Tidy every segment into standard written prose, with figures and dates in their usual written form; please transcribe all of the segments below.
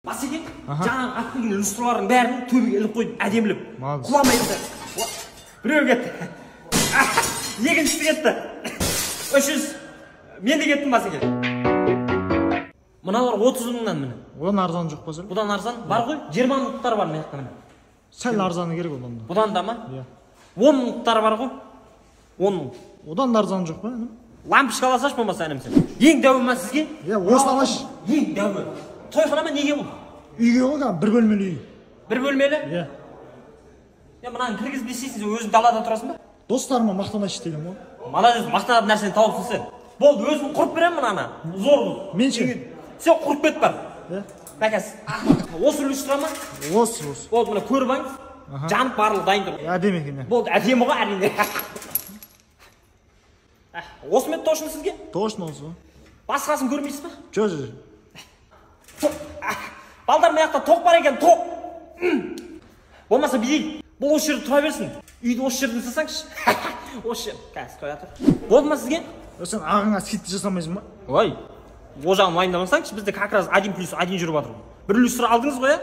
Басеке, жаңағы аттың люстралардың бәрін төбеге іліп қойып, әдемілеп. Құламайды. Біреу кетті. Екіншісі кетті. 300. Мен де кеттім Басеке. Мыналар 30 мыңнан міне. Одан арзан жоқ па сәл? Бұдан арзан бар ғой, 20 мыңдықтар бар мына жақта міне. Сәл арзаны керек одан да. Бұдан да ма? Иә. 10 мыңдықтар бар ғой. 10 мың. Одан да арзан жоқ па? Лампочка аласаш болмаса әнім сен. Ең дәуі ма сізге? Иә, осыны алаш. Ең дәуі. Тойхана ма неге бұл? Үйге ғой, бір бөлмелі үй. Бір бөлмелі? Иә. Я мынаны кіргізіп дейсің, өзің далада тұрасың ба? Достарыма мақтаныш деймін ғой. Молодец, мақтанатын нәрсені тауыпсың сен. Болды, өзім құрып беремін мынаны. Зор бұл. Мен ше? Сен құрып кет бар. Иә. Бәкәс. Осы люстра ма? Осы. Болды, мына көріп алыңыз. Жанып барлығы дайын тұр. Әдемі екен. Болды, әдемі ғой әрине. Осы ма точно сізге? Точно осы. Басқасын көрмейсіз ба? Жоқ. Балдар маяқта тоқ бар екен, тоқ. Болмаса бейік. Бұл осы жерде тұра берсін. Үйді осы жерден сасаңшы. Осы жер. Қазір қоя тұр. Болды ма сізге? Сен ағыңа скидка жасамайсың ба? Ой, о жағын уайымдамасаңшы, бізде как раз 1+1 жүріп жатыр. Бір люстра алдыңыз ғой,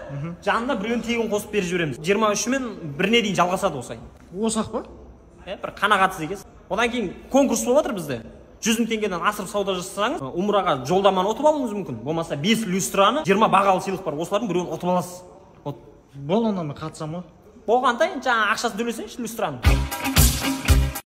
жанына біреуін тегін қосып беріп жібереміз. 23 мен біріне дейін жалғасады осылай. Осы-ақ па? Бір қанағатсыз екенсіз. Одан кейін конкурс болып жатыр бізде. 100 мың теңгеден асырып сауда жасасаңыз, умраға жолдаманы ұтып алуыңыз мүмкін. Болмаса 5 люстраны 20 бағалы сыйлық бар. Осылардың біреуін ұтып аласыз. Бол, онда мен қатысам ғой. Болғанда жаңа ақшасын төлесеңізші люстраны.